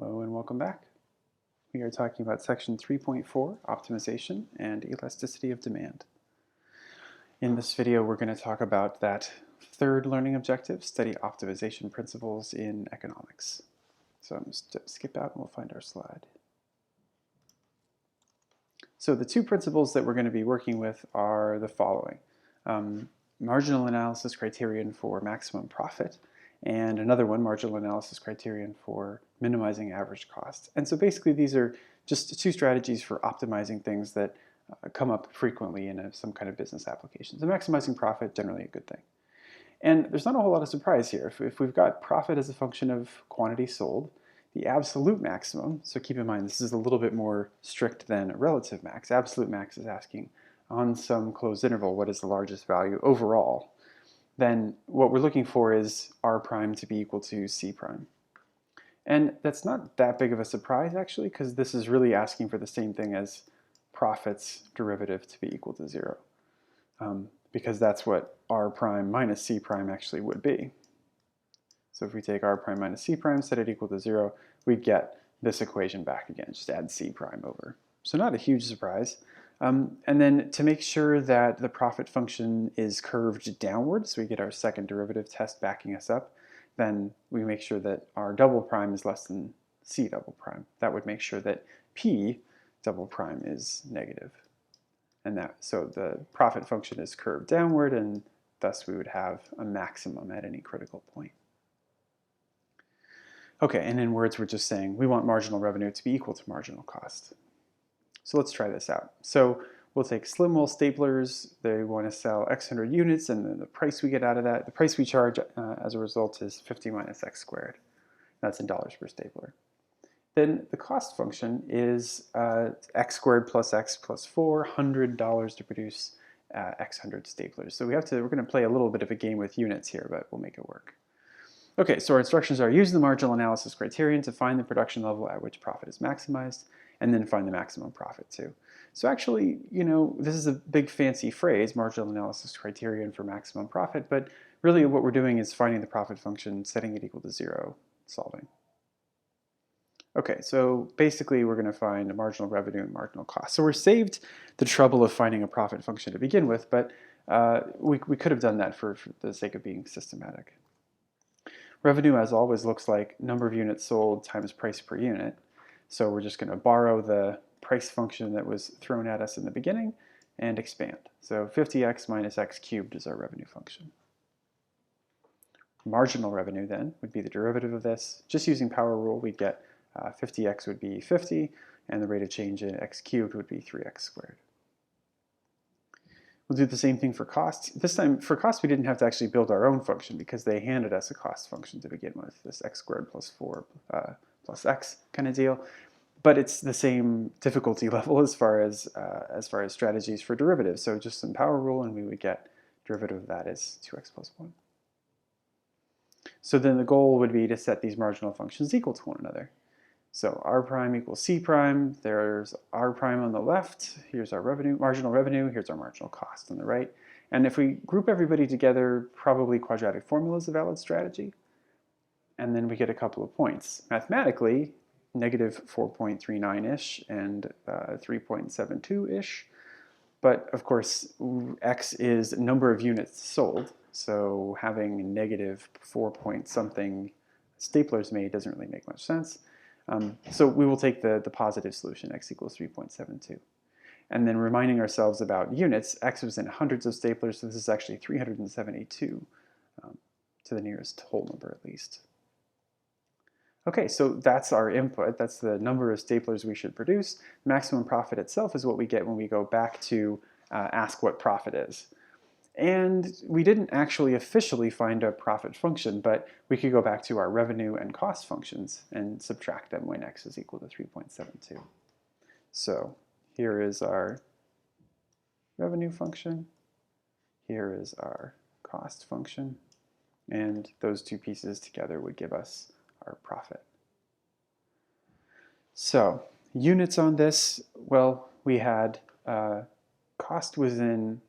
Hello and welcome back. We are talking about section 3.4, optimization and elasticity of demand. In this video, we're going to talk about that third learning objective, study optimization principles in economics. So I'm just going to skip out and we'll find our slide. So the two principles that we're going to be working with are the following. Marginal analysis criterion for maximum profit, and another one, marginal analysis criterion for minimizing average cost. And so basically these are just two strategies for optimizing things that come up frequently in some kind of business application. So maximizing profit, generally a good thing. And there's not a whole lot of surprise here. If we've got profit as a function of quantity sold, the absolute maximum, so keep in mind this is a little bit more strict than a relative max. Absolute max is asking on some closed interval what is the largest value overall. Then what we're looking for is R prime to be equal to C prime. And that's not that big of a surprise actually, because this is really asking for the same thing as profit's derivative to be equal to 0. Because that's what R prime minus C prime actually would be. So if we take R prime minus C prime, set it equal to 0, we get this equation back again, just add C prime over. So not a huge surprise. And then to make sure that the profit function is curved downward, so we get our second derivative test backing us up, then we make sure that R double prime is less than C double prime. That would make sure that P double prime is negative. And so the profit function is curved downward, and thus we would have a maximum at any critical point. Okay, and in words we're just saying we want marginal revenue to be equal to marginal cost. So let's try this out. So we'll take slim wool staplers. They want to sell X hundred units, and then the price we get out of that, the price we charge as a result is 50 minus X squared. That's in dollars per stapler. Then the cost function is X squared plus X plus 4, $100 to produce X hundred staplers. So we're going to play a little bit of a game with units here, but we'll make it work. Okay, so our instructions are use the marginal analysis criterion to find the production level at which profit is maximized, and then find the maximum profit too. So actually, this is a big fancy phrase, marginal analysis criterion for maximum profit, but really what we're doing is finding the profit function, setting it equal to 0, solving. Okay, so basically we're going to find a marginal revenue and marginal cost. So we're saved the trouble of finding a profit function to begin with, but we could have done that for the sake of being systematic. Revenue, as always, looks like number of units sold times price per unit. So we're just going to borrow the price function that was thrown at us in the beginning and expand. So 50x minus x cubed is our revenue function. Marginal revenue then would be the derivative of this. Just using power rule, we'd get 50x would be 50, and the rate of change in x cubed would be 3x squared. We'll do the same thing for cost. This time, for cost, we didn't have to actually build our own function because they handed us a cost function to begin with, this x squared plus 4 plus x kind of deal. But it's the same difficulty level as far as strategies for derivatives. So just some power rule, and we would get derivative of that is 2x plus 1. So then the goal would be to set these marginal functions equal to one another. So R prime equals C prime, there's R prime on the left, here's our marginal revenue, here's our marginal cost on the right. And if we group everybody together, probably quadratic formula is a valid strategy. And then we get a couple of points. Mathematically, negative 4.39-ish and 3.72-ish. But of course, X is number of units sold. So having negative 4 point something staplers made doesn't really make much sense. So we will take the positive solution, x equals 3.72. And then reminding ourselves about units, x was in hundreds of staplers, so this is actually 372 to the nearest whole number at least. Okay, so that's our input. That's the number of staplers we should produce. Maximum profit itself is what we get when we go back to ask what profit is. And we didn't actually officially find a profit function, but we could go back to our revenue and cost functions and subtract them when x is equal to 3.72. So here is our revenue function, here is our cost function, and those two pieces together would give us our profit. So units on this, well, we had cost was in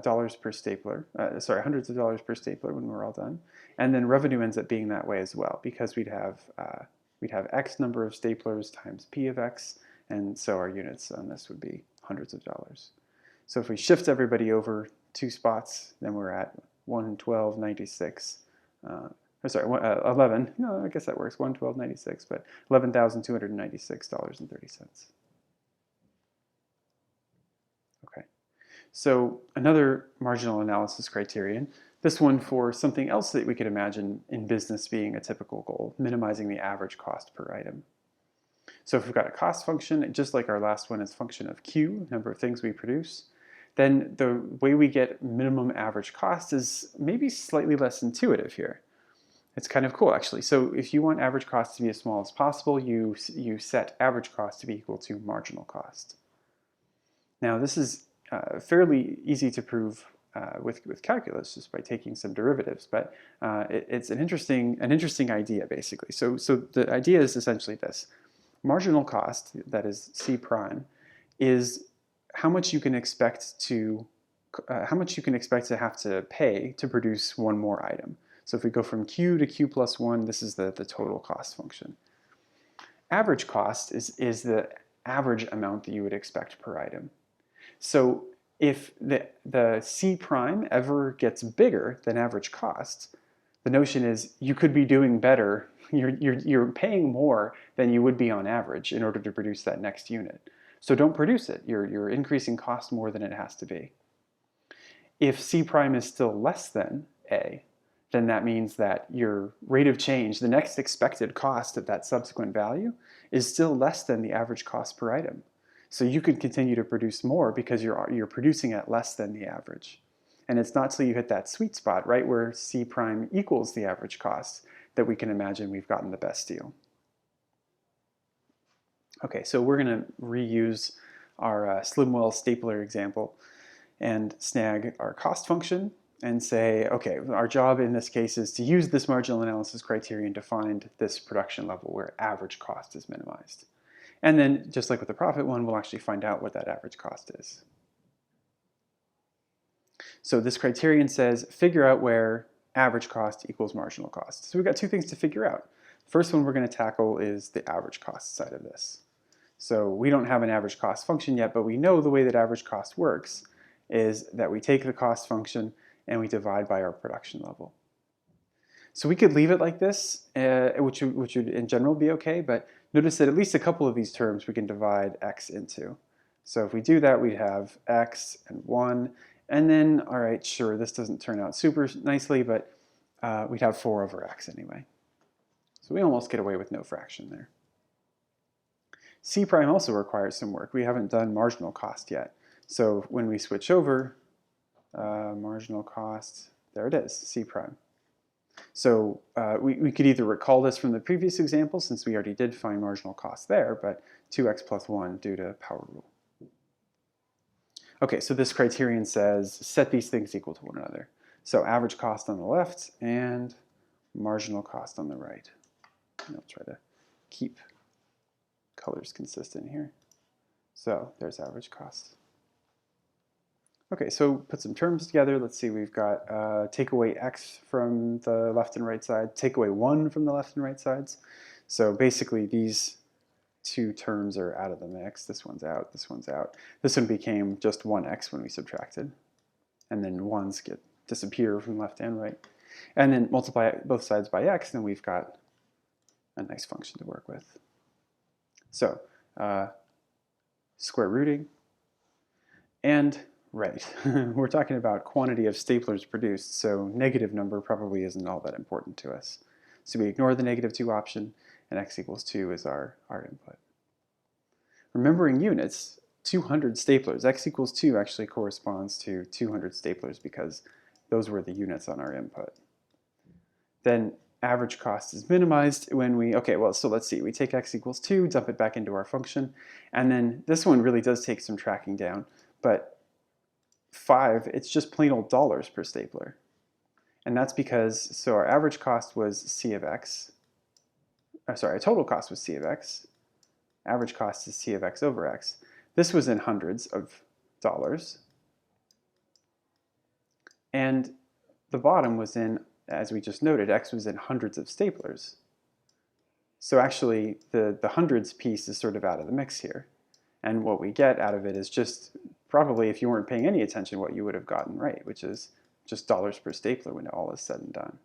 dollars per stapler, hundreds of dollars per stapler when we're all done. And then revenue ends up being that way as well, because we'd have we'd have X number of staplers times P of X, and so our units on this would be hundreds of dollars. So if we shift everybody over 2 spots, then we're at 112.96. Sorry, 11. No, I guess that works. 112.96, but $11,296.30. Okay. So another marginal analysis criterion. This one for something else that we could imagine in business being a typical goal, minimizing the average cost per item. So if we've got a cost function, just like our last one is function of Q, number of things we produce, then the way we get minimum average cost is maybe slightly less intuitive here. It's kind of cool, actually. So if you want average cost to be as small as possible, you set average cost to be equal to marginal cost. Now, this is fairly easy to prove with calculus just by taking some derivatives, but it's an interesting idea, basically. So the idea is essentially this. Marginal cost, that is C prime, is how much you can expect to have to pay to produce one more item. So if we go from Q to Q plus 1, this is the total cost function. Average cost is the average amount that you would expect per item. So if the C prime ever gets bigger than average cost, the notion is you could be doing better. You're paying more than you would be on average in order to produce that next unit. So don't produce it. You're increasing cost more than it has to be. If C prime is still less than A, then that means that your rate of change, the next expected cost of that subsequent value, is still less than the average cost per item. So you could continue to produce more because you're producing at less than the average. And it's not till you hit that sweet spot, right, where C prime equals the average cost, that we can imagine we've gotten the best deal. Okay, so we're going to reuse our Slimwell stapler example and snag our cost function and say, okay, our job in this case is to use this marginal analysis criterion to find this production level where average cost is minimized. And then, just like with the profit one, we'll actually find out what that average cost is. So this criterion says, figure out where average cost equals marginal cost. So we've got 2 things to figure out. First one we're going to tackle is the average cost side of this. So we don't have an average cost function yet, but we know the way that average cost works is that we take the cost function and we divide by our production level. So we could leave it like this, which would in general be okay, but notice that at least a couple of these terms we can divide x into. So if we do that, we'd have x and 1, and then, all right, sure, this doesn't turn out super nicely, but we'd have 4 over x anyway. So we almost get away with no fraction there. C prime also requires some work. We haven't done marginal cost yet. So when we switch over, marginal cost, there it is, C prime. So we could either recall this from the previous example, since we already did find marginal cost there, but 2x plus 1 due to power rule. Okay, so this criterion says set these things equal to one another. So average cost on the left and marginal cost on the right. And I'll try to keep colors consistent here. So there's average cost. Okay, so put some terms together. Let's see, we've got take away x from the left and right side, take away 1 from the left and right sides. So basically these 2 terms are out of the mix. This one's out, this one's out. This one became just 1x when we subtracted. And then 1's disappear from left and right. And then multiply both sides by x, and we've got a nice function to work with. So square rooting, and right, we're talking about quantity of staplers produced, so negative number probably isn't all that important to us. So we ignore the -2 option, and x equals 2 is our input. Remembering units, 200 staplers, x equals 2 actually corresponds to 200 staplers because those were the units on our input. Then average cost is minimized when we, okay, well, so let's see, we take x equals 2, dump it back into our function, and then this one really does take some tracking down, but 5, it's just plain old dollars per stapler. And that's because, so our average cost was C of x, our total cost was C of x, average cost is C of x over x. This was in hundreds of dollars. And the bottom was in, as we just noted, x was in hundreds of staplers. So actually, the hundreds piece is sort of out of the mix here. And what we get out of it is just probably, if you weren't paying any attention, what you would have gotten right, which is just dollars per stapler when all is said and done.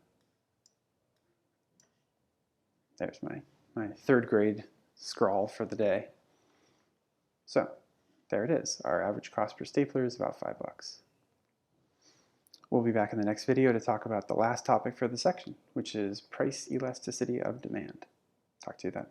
There's my third grade scrawl for the day. So there it is. Our average cost per stapler is about $5. We'll be back in the next video to talk about the last topic for the section, which is price elasticity of demand. Talk to you then.